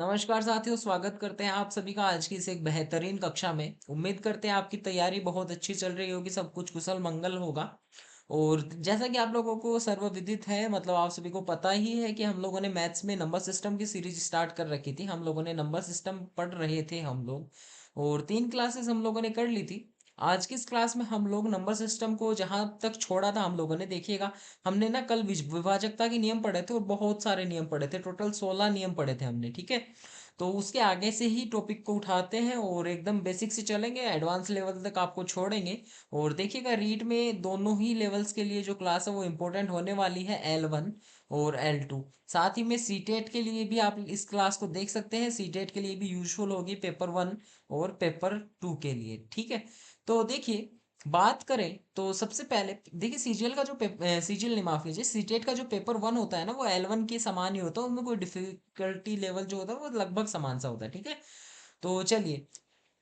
नमस्कार साथियों, स्वागत करते हैं आप सभी का आज की इस एक बेहतरीन कक्षा में। उम्मीद करते हैं आपकी तैयारी बहुत अच्छी चल रही होगी, सब कुछ कुशल मंगल होगा। और जैसा कि आप लोगों को सर्वविदित है, मतलब आप सभी को पता ही है कि हम लोगों ने मैथ्स में नंबर सिस्टम की सीरीज स्टार्ट कर रखी थी। हम लोगों ने नंबर सिस्टम पढ़ रहे थे हम लोग, और 3 क्लासेस हम लोगों ने कर ली थी। आज की इस क्लास में हम लोग नंबर सिस्टम को जहां तक छोड़ा था हम लोगों ने, देखिएगा, हमने ना कल विभाजकता के नियम पढ़े थे और बहुत सारे नियम पढ़े थे, टोटल 16 नियम पढ़े थे हमने, ठीक है। तो उसके आगे से ही टॉपिक को उठाते हैं और एकदम बेसिक से चलेंगे, एडवांस लेवल तक आपको छोड़ेंगे। और देखिएगा, रीड में दोनों ही लेवल्स के लिए जो क्लास है वो इम्पोर्टेंट होने वाली है, L1 और L2। साथ ही में सीटेट के लिए भी आप इस क्लास को देख सकते हैं, सीटेट के लिए भी यूजफुल होगी पेपर 1 और पेपर 2 के लिए, ठीक है। तो देखिए, बात करें तो सबसे पहले देखिए, सीजीएल का जो सीजीएल नहीं, माफ कीजिए, सीटेट का जो पेपर 1 होता है ना, वो L1 के समान ही होता है, उनमें कोई डिफिकल्टी लेवल जो होता है वो लगभग समान सा होता है, ठीक है। तो चलिए,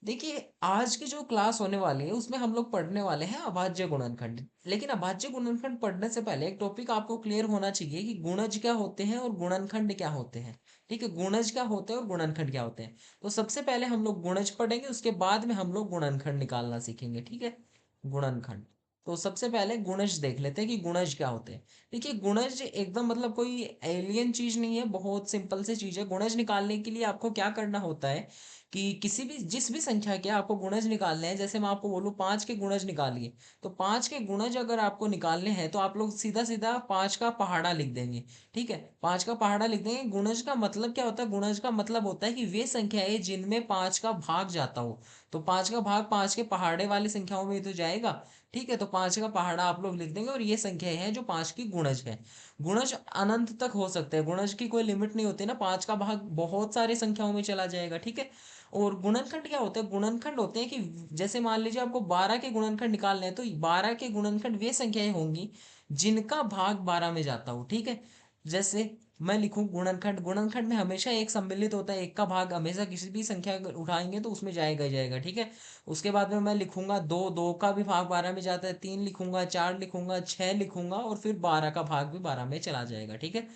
देखिए, आज की जो क्लास होने वाली है उसमें हम लोग पढ़ने वाले हैं अभाज्य गुणनखंड। लेकिन अभाज्य गुणनखंड पढ़ने से पहले एक टॉपिक आपको क्लियर होना चाहिए कि गुणज क्या होते हैं और गुणनखंड क्या होते हैं। ठीक है, गुणज क्या होते हैं और गुणनखंड क्या होते हैं। तो सबसे पहले हम लोग गुणज पढ़ेंगे, उसके बाद में हम लोग गुणनखंड निकालना सीखेंगे, ठीक है। गुणनखंड। तो सबसे पहले गुणज देख लेते हैं कि गुणज क्या होते हैं। देखिए, गुणज एकदम मतलब कोई एलियन चीज नहीं है, बहुत सिंपल सी चीज है। गुणज निकालने के लिए आपको क्या करना होता है कि किसी भी जिस भी संख्या के आपको गुणज निकालने हैं, जैसे मैं आपको बोलूँ 5 के गुणज निकालिए, तो 5 के गुणज अगर आपको निकालने हैं तो आप लोग सीधा सीधा 5 का पहाड़ा लिख देंगे। ठीक है, 5 का पहाड़ा लिख देंगे। गुणज का मतलब क्या होता है? गुणज का मतलब होता है कि वे संख्याएं जिनमें 5 का भाग जाता हो। तो 5 का भाग 5 के पहाड़े वाली संख्याओं में ही तो जाएगा। ठीक है, तो 5 का पहाड़ा आप लोग लिख देंगे, और ये संख्याएं हैं जो 5 की गुणज है। गुणज अनंत तक हो सकते हैं, गुणज की कोई लिमिट नहीं होती ना, 5 का भाग बहुत सारी संख्याओं में चला जाएगा, ठीक है। और गुणनखंड क्या होते हैं? गुणनखंड होते हैं कि जैसे मान लीजिए आपको 12 के गुणनखंड निकालने हैं, तो 12 के गुणनखंड वे संख्याएं होंगी जिनका भाग 12 में जाता हो, ठीक है। जैसे मैं लिखूं गुणनखंड, गुणनखंड में हमेशा एक सम्मिलित होता है, एक का भाग हमेशा किसी भी संख्या अगर उठाएंगे तो उसमें जाएगा ही जाएगा, ठीक है। उसके बाद में मैं लिखूंगा दो, दो का भी भाग 12 में जाता है, 3 लिखूंगा, 4 लिखूंगा, 6 लिखूंगा, और फिर 12 का भाग भी 12 में चला जाएगा, ठीक है।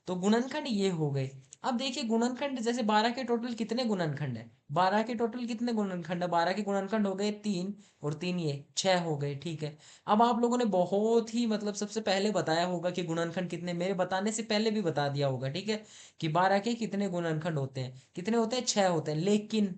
तो गुणनखंड ये हो गए। अब देखिए, गुणनखंड जैसे 12 के टोटल कितने गुणनखंड है? 12 के टोटल कितने गुणनखंड है? 12 के गुणनखंड हो गए 3, और 3 ये 6 हो गए, ठीक है। अब आप लोगों ने बहुत ही मतलब सबसे पहले बताया होगा कि गुणनखंड कितने, मेरे बताने से पहले भी बता दिया होगा, ठीक है, कि 12 के कितने गुणनखंड होते हैं? कितने होते हैं? 6 होते हैं। लेकिन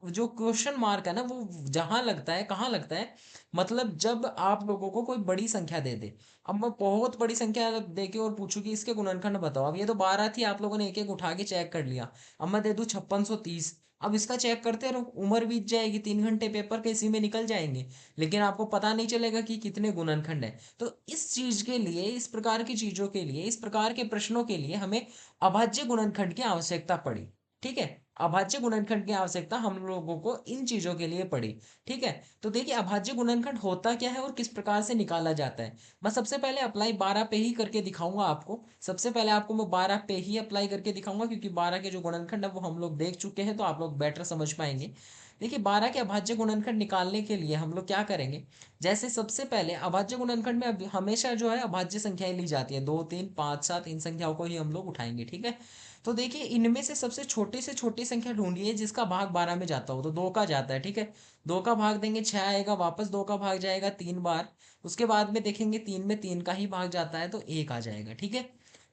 जो क्वेश्चन मार्क है ना, वो जहां लगता है, कहाँ लगता है, मतलब जब आप लोगों को कोई बड़ी संख्या दे दे। अब मैं बहुत बड़ी संख्या दे के और पूछूं कि इसके गुणनखंड बताओ, अब ये तो 12 थी, आप लोगों ने एक एक उठा के चेक कर लिया। अब मैं दे दूं 5630, अब इसका चेक करते रहो, उम्र बीत जाएगी, 3 घंटे पेपर के इसी में निकल जाएंगे, लेकिन आपको पता नहीं चलेगा कि कितने गुणनखंड है। तो इस चीज के लिए, इस प्रकार की चीजों के लिए, इस प्रकार के प्रश्नों के लिए हमें अभाज्य गुणनखंड की आवश्यकता पड़ी, ठीक है। अभाज्य गुणनखंड की आवश्यकता हम लोगों को इन चीजों के लिए पड़ी, ठीक है। तो देखिए, अभाज्य गुणनखंड होता क्या है और किस प्रकार से निकाला जाता है। मैं सबसे पहले अप्लाई 12 पे ही करके दिखाऊंगा आपको। सबसे पहले आपको मैं 12 पे ही अप्लाई करके दिखाऊंगा, क्योंकि 12 के जो गुणनखंड है वो हम लोग देख चुके हैं, तो आप लोग बेटर समझ पाएंगे। देखिए, 12 के अभाज्य गुणनखंड निकालने के लिए हम लोग क्या करेंगे। जैसे सबसे पहले अभाज्य गुणनखंड में हमेशा जो है अभाज्य संख्याएं ली जाती है, 2, 3, 5, 7, इन संख्याओं को ही हम लोग उठाएंगे, ठीक है। तो देखिए, इनमें से छोटी संख्या ढूंढिए जिसका भाग 12 में जाता हो। तो 2 का जाता है, ठीक है। 2 का भाग देंगे, 6 आएगा, वापस 2 का भाग जाएगा 3 बार। उसके बाद में देखेंगे 3 में 3 का ही भाग जाता है, तो 1 आ जाएगा, ठीक है।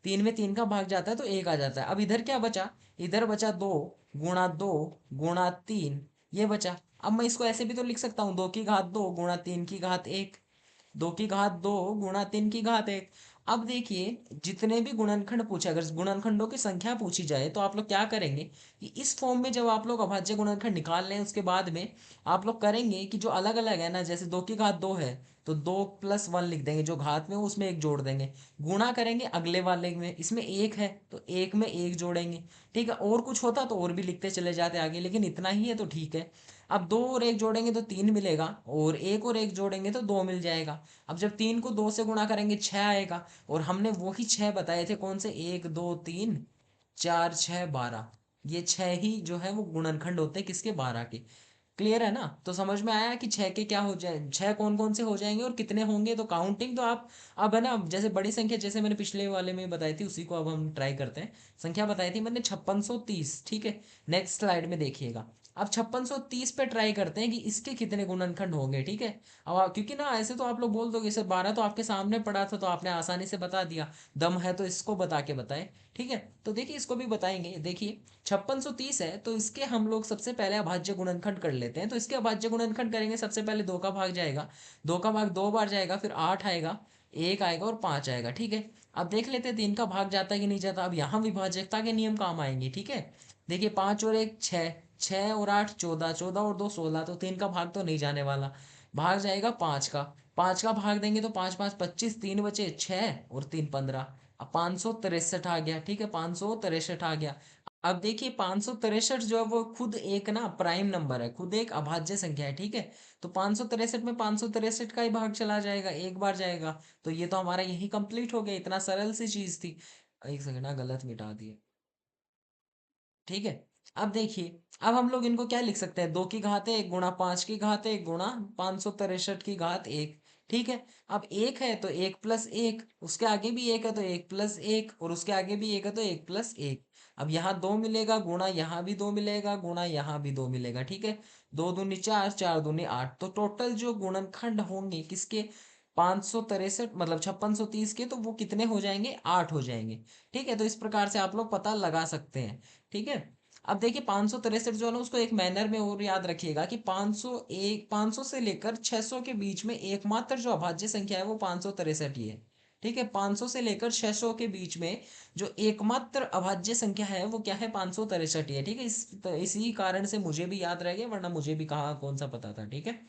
3 में 3 का भाग जाता है तो 1 आ जाता है। अब इधर क्या बचा? इधर बचा 2 गुणा 2 गुणा 3, ये बचा। अब मैं इसको ऐसे भी तो लिख सकता हूँ, 2 की घात 2 गुणा 3 की घात 1, 2 की घात 2 गुणा 3 की घात 1। अब देखिए, जितने भी गुणनखंड पूछे, अगर गुणनखंडों की संख्या पूछी जाए तो आप लोग क्या करेंगे कि इस फॉर्म में जब आप लोग अभाज्य गुणनखंड निकाल लें, उसके बाद में आप लोग करेंगे कि जो अलग अलग है ना, जैसे 2 की घात 2 है, तो 2+1 लिख देंगे, जो घात में हो उसमें एक जोड़ देंगे। गुणा करेंगे अगले वाले में, इसमें एक है तो एक में एक जोड़ेंगे, ठीक है। और कुछ होता तो और भी लिखते चले जाते आगे, लेकिन इतना ही है तो ठीक है। अब 2 और 1 जोड़ेंगे तो 3 मिलेगा, और 1 और 1 जोड़ेंगे तो 2 मिल जाएगा। अब जब 3 को 2 से गुणा करेंगे 6 आएगा, और हमने वही 6 बताए थे, कौन से? 1, 2, 3, 4, 6, 12। ये 6 ही जो है वो गुणनखंड होते हैं किसके? 12 के। क्लियर है ना? तो समझ में आया कि छह के क्या हो जाए, छह कौन कौन से हो जाएंगे और कितने होंगे। तो काउंटिंग तो आप अब है ना, जैसे बड़ी संख्या जैसे मैंने पिछले वाले में बताई थी उसी को अब हम ट्राई करते हैं। संख्या बताई थी मैंने 5630, ठीक है। नेक्स्ट स्लाइड में देखिएगा। अब 5630 पे ट्राई करते हैं कि इसके कितने गुणनखंड होंगे, ठीक है। अब क्योंकि ना ऐसे तो आप लोग बोल दोगे सर 12 तो आपके सामने पड़ा था तो आपने आसानी से बता दिया, दम है तो इसको बता के बताए, ठीक है। तो देखिए इसको भी बताएंगे। देखिए 5630 है तो इसके हम लोग सबसे पहले अभाज्य गुणनखंड कर लेते हैं। तो इसके अभाज्य गुणनखंड करेंगे, सबसे पहले दो का भाग जाएगा, दो का भाग दो बार जाएगा, फिर आठ आएगा, एक आएगा और पाँच आएगा, ठीक है। अब देख लेते हैं तीन का भाग जाता है कि नहीं जाता। अब यहाँ विभाजकता के नियम काम आएंगे, ठीक है। देखिए पाँच और एक छः, छः और आठ चौदह, चौदह और दो सोलह, तो तीन का भाग तो नहीं जाने वाला, भाग जाएगा पाँच का। पाँच का भाग देंगे तो पाँच पाँच 25, तीन बचे छः और तीन 15। अब 563 आ गया, ठीक है, 563 आ गया। अब देखिए 563 जो है वो खुद एक ना प्राइम नंबर है, खुद एक अभाज्य संख्या है, ठीक है। तो 563 में 563 का ही भाग चला जाएगा, एक बार जाएगा। तो ये तो हमारा यही कंप्लीट हो गया, इतना सरल सी चीज थी। एक सेकंड ना, गलत मिटा दिए, ठीक है। अब देखिए अब हम लोग इनको क्या लिख सकते हैं, दो की घात एक गुणा पांच की घात एक गुणा 563 की घात एक, ठीक है। अब एक है तो एक प्लस एक, उसके आगे भी एक है तो एक प्लस एक, और उसके आगे भी एक है तो एक प्लस एक। अब यहाँ दो मिलेगा गुणा यहाँ भी दो मिलेगा गुणा यहाँ भी दो मिलेगा, ठीक है। दो दूनी चार, चार दूनी आठ, तो टोटल जो गुणनखंड होंगे किसके, 563 मतलब 5630 के, तो वो कितने हो जाएंगे, आठ हो जाएंगे, ठीक है। तो इस प्रकार से आप लोग पता लगा सकते हैं, ठीक है। अब देखिए 563 जो है ना, उसको एक मैनर में और याद रखिएगा कि 501, 500 से लेकर 600 के बीच में एकमात्र जो अभाज्य संख्या है वो 563 ही है, ठीक है। 500 से लेकर 600 के बीच में जो एकमात्र अभाज्य संख्या है वो क्या है, 563 ही है, ठीक है। इसी कारण से मुझे भी याद रह गया, वरना मुझे भी कहाँ कौन सा पता था, ठीक है।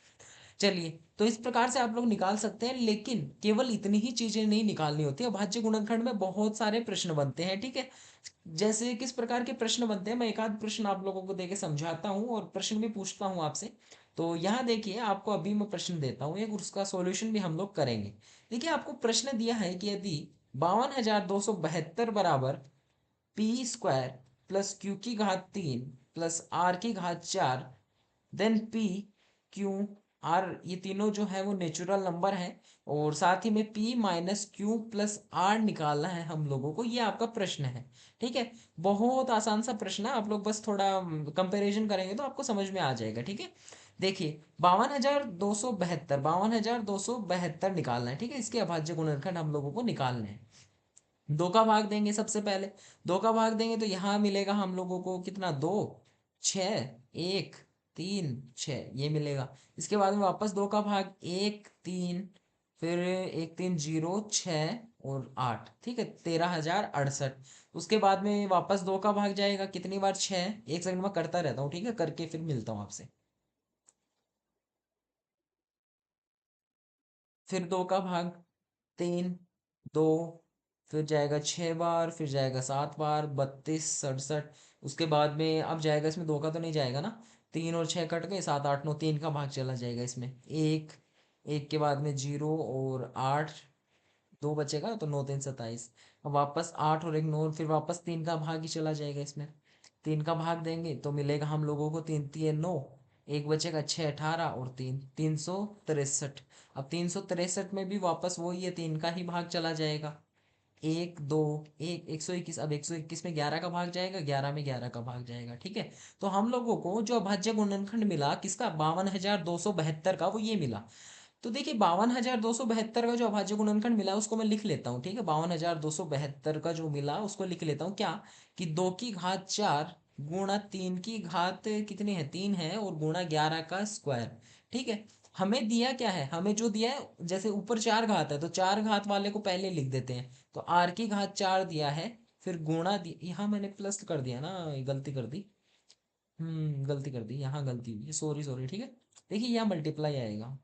चलिए तो इस प्रकार से आप लोग निकाल सकते हैं, लेकिन केवल इतनी ही चीजें नहीं निकालनी होती, अभाज्य गुणनखंड में बहुत सारे प्रश्न बनते हैं, ठीक है। जैसे किस प्रकार के प्रश्न बनते हैं, मैं एक आध प्रश्न आप लोगों को देके समझाता हूँ और प्रश्न भी पूछता हूँ आपसे। तो यहाँ देखिए आपको अभी मैं प्रश्न देता हूँ एक, उसका सॉल्यूशन भी हम लोग करेंगे। देखिए आपको प्रश्न दिया है कि यदि 52,272 बराबर पी स्क्वायर प्लस क्यू की घात तीन प्लस आर की घात चार, देन पी क्यू आर ये तीनों जो है वो नेचुरल नंबर है, और साथ ही में P minus Q plus R निकालना है हम लोगों को, ये आपका प्रश्न है, ठीक है। बहुत आसान सा प्रश्न है, आप लोग बस थोड़ा कंपैरिजन करेंगे तो आपको समझ में आ जाएगा, ठीक है। देखिए 52,272, 52,272 निकालना है, ठीक है। इसके अभाज्य गुणनखंड हम लोगों को निकालने हैं। दो का भाग देंगे सबसे पहले, दो का भाग देंगे तो यहाँ मिलेगा हम लोगों को कितना, दो, छ, एक, तीन, छ, ये मिलेगा। इसके बाद में वापस दो का भाग, एक तीन, फिर एक तीन जीरो, छ और आठ, ठीक है, 13,068। उसके बाद में वापस दो का भाग जाएगा कितनी बार, छ, एक सेकंड में करता रहता हूँ, ठीक है, करके फिर मिलता हूँ आपसे। फिर दो का भाग तीन, दो, फिर जाएगा छः बार, फिर जाएगा सात बार, 32 67। उसके बाद में अब जाएगा, इसमें दो का तो नहीं जाएगा ना, तीन और छः कट गए, सात आठ नौ, तीन का भाग चला जाएगा इसमें, एक, एक के बाद में जीरो और आठ, दो बचेगा तो नौ तीन 27। अब वापस आठ और एक नौ, फिर वापस तीन का भाग ही चला जाएगा इसमें। तीन का भाग देंगे तो मिलेगा हम लोगों को तीन तीन नौ, एक बचेगा छः 18 और तीन 363। अब 363 में भी वापस वही है, तीन का ही भाग चला जाएगा, एक दो, एक 121। अब 121 में 11 का भाग जाएगा, 11 में 11 का भाग जाएगा, ठीक है। तो हम लोगों को जो अभाज्य गुणनखंड मिला किसका, 52,272 का, वो ये मिला। तो देखिए 52,272 का जो अभाज्य गुणनखंड मिला उसको मैं लिख लेता हूँ, ठीक है। 52,272 का जो मिला उसको लिख लेता हूँ क्या, कि दो की घात चार गुणा तीन की घात कितनी है, तीन है, और गुणा 11 का स्क्वायर, ठीक है। हमें दिया क्या है, हमें जो दिया है, जैसे ऊपर चार घात है तो चार घात वाले को पहले लिख देते हैं, तो आर की घात चार दिया है, फिर गुणा यहाँ मैंने प्लस कर दिया ना, गलती कर दी, गलती कर दी, यहाँ गलती हुई, सॉरी सॉरी, ठीक है। देखिए यहाँ मल्टीप्लाई आएगा,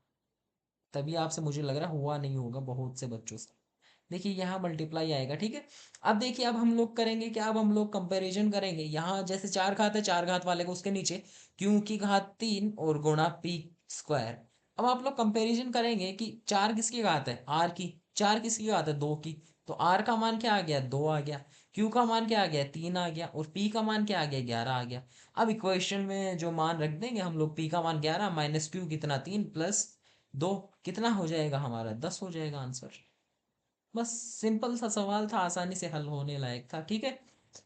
तभी आपसे मुझे लग रहा हुआ नहीं होगा बहुत से बच्चों से। देखिए यहाँ मल्टीप्लाई आएगा, ठीक है। अब देखिए अब हम लोग करेंगे क्या, अब हम लोग कंपैरिजन करेंगे, यहाँ जैसे चार घात है, चार घात वाले को उसके नीचे क्यू की घात तीन और गुणा पी स्क्वायर। अब आप लोग कंपैरिजन करेंगे कि चार किसकी घात है, आर की, चार किसकी घात है, दो की, तो आर का मान क्या आ गया, दो आ गया। क्यू का मान क्या आ गया, 3 आ गया, और पी का मान क्या आ गया, 11 आ गया। अब इक्वेशन में जो मान रख देंगे हम लोग, पी का मान 11 माइनस क्यू कितना, 3 प्लस 2 कितना हो जाएगा हमारा, 10 हो जाएगा आंसर। बस सिंपल सा सवाल था, आसानी से हल होने लायक था। ठीक है,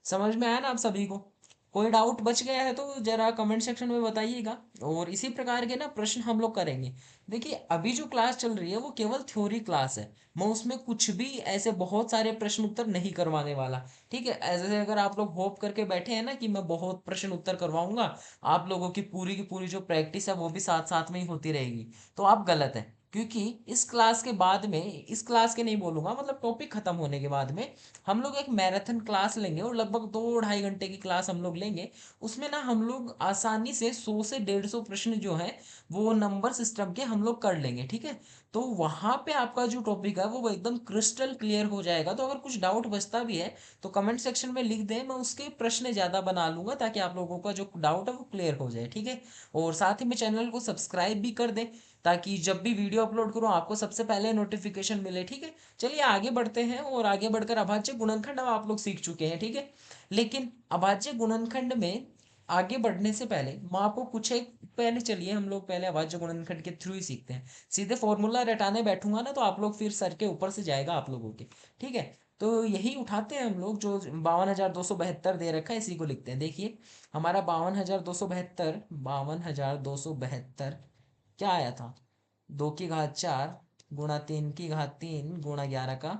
समझ में आया ना आप सभी को? कोई डाउट बच गया है तो जरा कमेंट सेक्शन में बताइएगा। और इसी प्रकार के ना प्रश्न हम लोग करेंगे। देखिए अभी जो क्लास चल रही है वो केवल थ्योरी क्लास है, मैं उसमें कुछ भी ऐसे बहुत सारे प्रश्न उत्तर नहीं करवाने वाला। ठीक है, ऐसे अगर आप लोग होप करके बैठे हैं ना कि मैं बहुत प्रश्न उत्तर करवाऊंगा, आप लोगों की पूरी जो प्रैक्टिस है वो भी साथ साथ में ही होती रहेगी, तो आप गलत है। क्योंकि इस क्लास के बाद में, इस क्लास के नहीं बोलूंगा, मतलब टॉपिक खत्म होने के बाद में हम लोग एक मैराथन क्लास लेंगे, और लगभग 2 ढाई घंटे की क्लास हम लोग लेंगे। उसमें ना हम लोग आसानी से 100 से 150 प्रश्न जो है वो नंबर सिस्टम के हम लोग कर लेंगे। ठीक है, तो वहां पे आपका जो टॉपिक है वो एकदम क्रिस्टल क्लियर हो जाएगा। तो अगर कुछ डाउट बचता भी है तो कमेंट सेक्शन में लिख दें, मैं उसके प्रश्न ज्यादा बना लूंगा ताकि आप लोगों का जो डाउट है वो क्लियर हो जाए। ठीक है, और साथ ही में चैनल को सब्सक्राइब भी कर दें ताकि जब भी वीडियो अपलोड करूं आपको सबसे पहले नोटिफिकेशन मिले। ठीक है, चलिए आगे बढ़ते हैं, और आगे बढ़कर अभाज्य गुणनखंड अब आप लोग सीख चुके हैं। ठीक है, लेकिन अभाज्य गुणनखंड में आगे बढ़ने से पहले मैं आपको कुछ एक, पहले चलिए हम लोग पहले अभाज्य गुणनखंड के थ्रू ही सीखते हैं। सीधे फॉर्मूला रटाने बैठूंगा ना तो आप लोग फिर सर के ऊपर से जाएगा आप लोगों के। ठीक है, तो यही उठाते हैं हम लोग, जो 52,272 दे रखा है इसी को लिखते हैं। देखिए हमारा 52,272, 52,272 क्या आया था, 2 की घात 4 गुणा 3 की घात 3 गुणा 11 का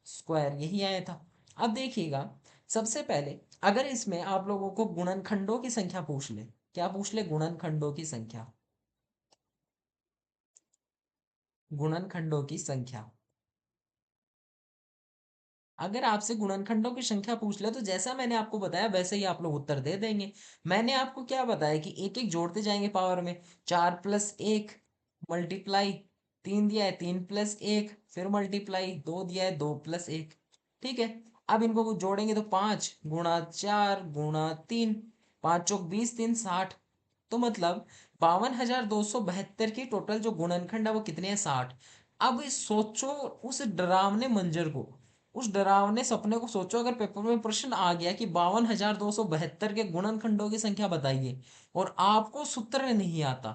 स्क्वायर, यही आया था। अब देखिएगा, सबसे पहले अगर इसमें आप लोगों को गुणनखंडों की संख्या पूछ ले, क्या पूछ ले, गुणनखंडों की संख्या, गुणनखंडों की संख्या, अगर आपसे गुणनखंडों की संख्या पूछ ले तो जैसा मैंने आपको बताया वैसे ही आप लोग उत्तर दे देंगे। मैंने आपको क्या बताया कि एक एक जोड़ते जाएंगे पावर में, 4+1 मल्टीप्लाई, 3 दिया है 3+1, फिर मल्टीप्लाई 2 दिया है 2+1। ठीक है, अब इनको जोड़ेंगे तो 5 गुणा 4 गुणा 3, 5 चौक 20, 3 60। तो मतलब 52,272 की टोटल जो गुणनखंड है वो कितने हैं, 60। अब सोचो उस डरावने मंजर को, उस डरावने सपने को सोचो, अगर पेपर में प्रश्न आ गया कि 52,272 के गुणनखंडों की संख्या बताइए और आपको सूत्र नहीं आता,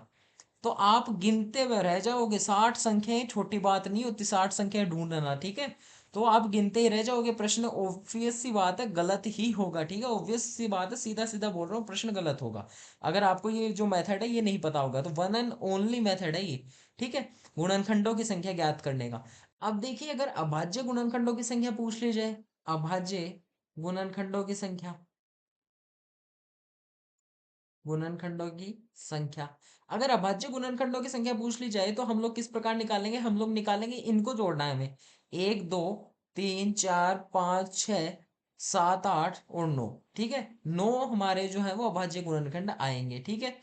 तो आप गिनते हुए रह जाओगे। 60 संख्याएं छोटी बात नहीं होती, 60 संख्याएं ढूंढना। ठीक है, तो आप गिनते ही रह जाओगे, प्रश्न ऑब्वियस सी बात है गलत ही होगा। ठीक है, ऑब्वियस सी बात है, सीधा सीधा बोल रहा हूँ, प्रश्न गलत होगा। अगर आपको ये जो मेथड है ये नहीं पता होगा तो वन एंड ओनली मेथड है ये। ठीक है, गुणनखंडों की संख्या ज्ञात करने का। अब देखिए अगर अभाज्य गुणनखंडों की संख्या पूछ ली जाए, अभाज्य गुणनखंडों की संख्या, गुणनखंडों की संख्या, अगर अभाज्य गुणनखंडों की संख्या पूछ ली जाए तो हम लोग किस प्रकार निकालेंगे, हम लोग निकालेंगे, इनको जोड़ना है हमें, 1 2 3 4 5 6 7 8 और 9। ठीक है, 9 हमारे जो है वो अभाज्य गुणनखंड आएंगे। ठीक है,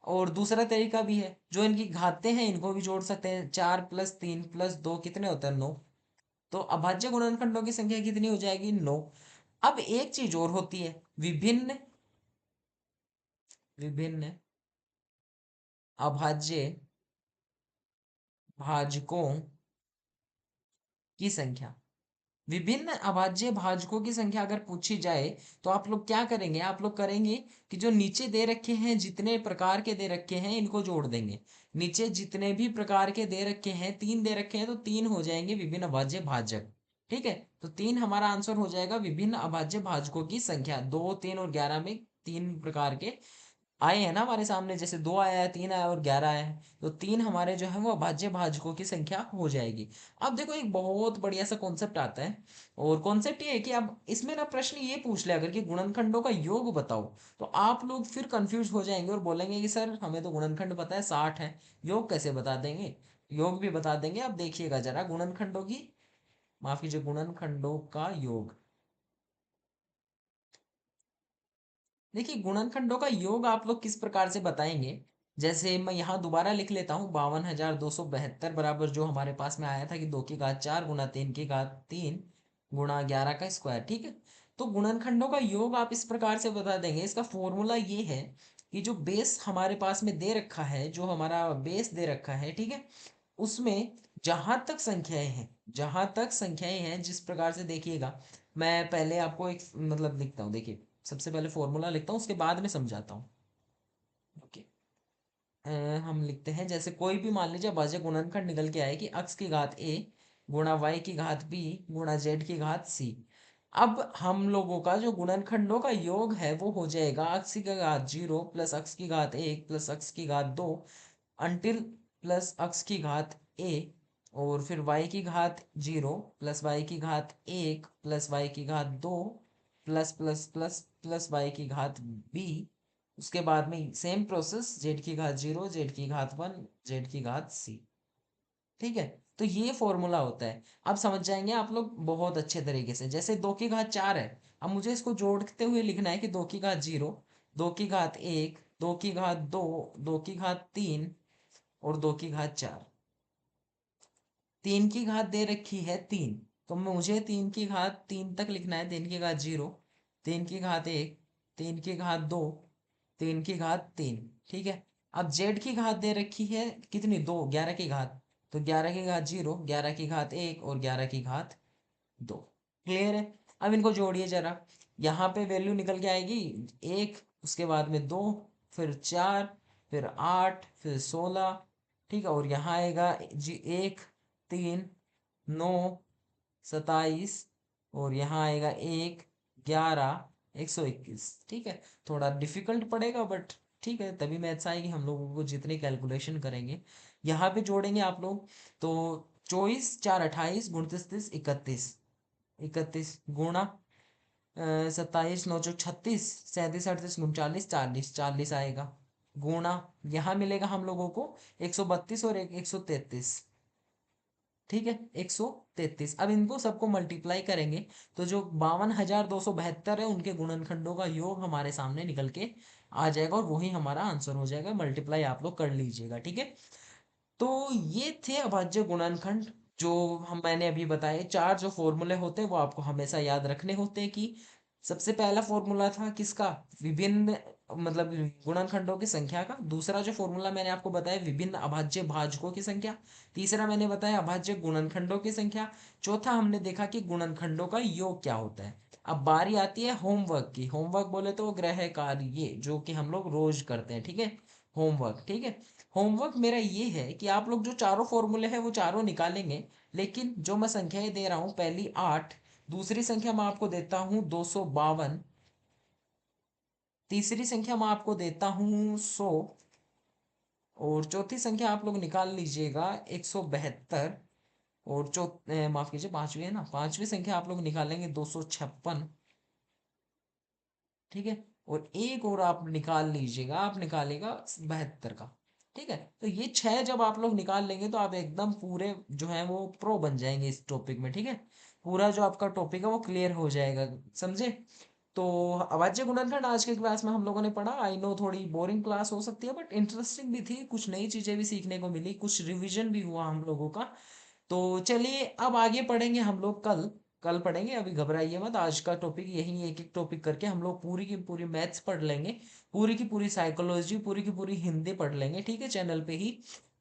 और दूसरा तरीका भी है, जो इनकी घातें हैं इनको भी जोड़ सकते हैं, 4+3+2 कितने होते हैं, 9। तो अभाज्य गुणनखंडों की संख्या कितनी हो जाएगी, 9। अब एक चीज और होती है, विभिन्न, विभिन्न अभाज्य भाजकों की संख्या, विभिन्न अभाज्य भाजकों की संख्या अगर पूछी जाए तो आप लोग क्या करेंगे, आप लोग करेंगे कि जो नीचे दे रखे हैं, जितने प्रकार के दे रखे हैं इनको जोड़ देंगे। नीचे जितने भी प्रकार के दे रखे हैं, 3 दे रखे हैं तो 3 हो जाएंगे विभिन्न अभाज्य भाजक। ठीक है, तो 3 हमारा आंसर हो जाएगा, विभिन्न अभाज्य भाजकों की संख्या 2 3 और 11 में 3 प्रकार के आए हैं ना हमारे सामने, जैसे 2 आया है, 3 आया और 11 आया है, तो 3 हमारे जो है वो अभाज्य भाजकों की संख्या हो जाएगी। अब देखो एक बहुत बढ़िया सा कॉन्सेप्ट आता है, और कॉन्सेप्ट ये है कि अब इसमें ना प्रश्न ये पूछ ले अगर कि गुणनखंडों का योग बताओ, तो आप लोग फिर कंफ्यूज हो जाएंगे और बोलेंगे कि सर हमें तो गुणनखंड पता है 60 है, योग कैसे बता देंगे। योग भी बता देंगे, अब देखिएगा जरा गुणनखंडों की, माफ कीजिए, गुणनखंडों का योग। देखिए गुणनखंडों का योग आप लोग किस प्रकार से बताएंगे, जैसे मैं यहाँ दोबारा लिख लेता हूँ, 52,272 बराबर जो हमारे पास में आया था कि 2 की घात 4 गुणा 3 की घात 3 गुणा 11 का स्क्वायर। ठीक है, तो गुणनखंडों का योग आप इस प्रकार से बता देंगे, इसका फॉर्मूला ये है कि जो बेस हमारे पास में दे रखा है, जो हमारा बेस दे रखा है, ठीक है, उसमें जहां तक संख्याएं हैं, जहां तक संख्याएं हैं, जिस प्रकार से देखिएगा, मैं पहले आपको एक मतलब लिखता हूँ, देखिए सबसे पहले फॉर्मूला लिखता हूँ, उसके बाद में समझाता हूँ। ओके। हम लिखते हैं, जैसे कोई भी मान लीजिए अभाज्य गुणनखंड निकल के आए कि x की घात a गुणा y की घात b गुणा z की घात c। अब हम लोगों का जो गुणनखंडों का योग है वो हो जाएगा x की घात 0 प्लस x की घात 1 प्लस x की घात 2 अंटिल प्लस x की घात a, और फिर y की घात 0 प्लस y की घात 1 प्लस y की घात 2 plus plus plus plus y की घात b। उसके बाद में सेम प्रोसेस जेड की घात 0 जेड की घात 1 जेड की घात c। ठीक है, तो ये फॉर्मूला होता है। अब समझ जाएंगे आप लोग बहुत अच्छे तरीके से। जैसे 2 की घात 4 है, अब मुझे इसको जोड़ते हुए लिखना है कि 2 की घात 0, 2 की घात 1, 2 की घात 2, 2 की घात 3 और 2 की घात 4। 3 की घात दे रखी है 3, तो मुझे 3 की घात 3 तक लिखना है। 3 की घात 0, 3 की घात 1, 3 की घात 2, 3 की घात 3। ठीक है, अब जेड की घात दे रखी है कितनी, 2, 11 की घात, तो 11 की घात 0, 11 की घात 1 और 11 की घात 2। क्लियर है? अब इनको जोड़िए जरा। यहाँ पे वैल्यू निकल के आएगी 1, उसके बाद में 2, फिर 4, फिर 8, फिर 16। ठीक है, और यहाँ आएगा जी 1, 3, 9, 27, और यहाँ आएगा 1, 11, 121। ठीक है, थोड़ा डिफिकल्ट पड़ेगा बट ठीक है, तभी मैथ्स आएगी हम लोगों को जितनी कैलकुलेशन करेंगे। यहाँ पे जोड़ेंगे आप लोग तो 24, 4, 28, 29, 30, 31, 31 गुणा 27, 9 चौक 36, 37, 38, 39, 40, 40 आएगा गुणा, यहाँ मिलेगा हम लोगों को 132 और एक 133। ठीक है, 133। अब इनको सबको मल्टीप्लाई करेंगे तो जो 52,272 है उनके गुणनखंडों का योग हमारे सामने निकल के आ जाएगा, और वही हमारा आंसर हो जाएगा। मल्टीप्लाई आप लोग कर लीजिएगा। ठीक है, तो ये थे अभाज्य गुणनखंड जो हम मैंने अभी बताए। चार जो फॉर्मूले होते हैं वो आपको हमेशा याद रखने होते हैं कि सबसे पहला फॉर्मूला था किसका, विभिन्न मतलब गुणनखंडों की संख्या का। दूसरा जो फॉर्मूला मैंने आपको बताया विभिन्न अभाज्य भाजकों की संख्या। तीसरा मैंने बताया अभाज्य गुणनखंडों की संख्या। चौथा हमने देखा कि गुणनखंडों का योग क्या होता है। अब बारी आती है होमवर्क की। होमवर्क बोले तो गृह कार्य जो कि हम लोग रोज करते हैं। ठीक है, होमवर्क। ठीक है, होमवर्क मेरा ये है कि आप लोग जो चारों फॉर्मूले हैं वो चारों निकालेंगे, लेकिन जो मैं संख्याएं दे रहा हूं, पहली 8, दूसरी संख्या मैं आपको देता हूं 252, तीसरी संख्या मैं आपको देता हूं 100, और चौथी संख्या आप लोग निकाल लीजिएगा 172, और माफ कीजिए पांचवी है ना, पांचवी संख्या आप लोग निकालेंगे 256। ठीक है, और एक और आप निकाल लीजिएगा, आप निकालेगा 72 का। ठीक है, तो ये 6 जब आप लोग निकाल लेंगे तो आप एकदम पूरे जो है वो प्रो बन जाएंगे इस टॉपिक में। ठीक है, पूरा जो आपका टॉपिक है वो क्लियर हो जाएगा। समझे? तो अभाज्य गुणनखंड आज के क्लास में हम लोगों ने पढ़ा। आई नो थोड़ी बोरिंग क्लास हो सकती है बट इंटरेस्टिंग भी थी, कुछ नई चीजें भी सीखने को मिली, कुछ रिवीजन भी हुआ हम लोगों का। तो चलिए अब आगे पढ़ेंगे हम लोग कल। कल पढ़ेंगे, अभी घबराइए मत। आज का टॉपिक यही, एक एक टॉपिक करके हम लोग पूरी की पूरी मैथ्स पढ़ लेंगे, पूरी की पूरी साइकोलॉजी, पूरी की पूरी हिंदी पढ़ लेंगे। ठीक है, चैनल पे ही।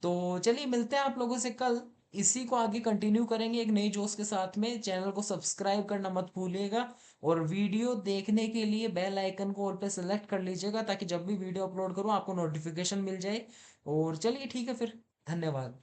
तो चलिए मिलते हैं आप लोगों से कल। इसी को आगे कंटिन्यू करेंगे एक नई जोश के साथ में। चैनल को सब्सक्राइब करना मत भूलिएगा, और वीडियो देखने के लिए बेल आइकन को ऑल पे सेलेक्ट कर लीजिएगा ताकि जब भी वीडियो अपलोड करूँ आपको नोटिफिकेशन मिल जाए। और चलिए ठीक है फिर, धन्यवाद।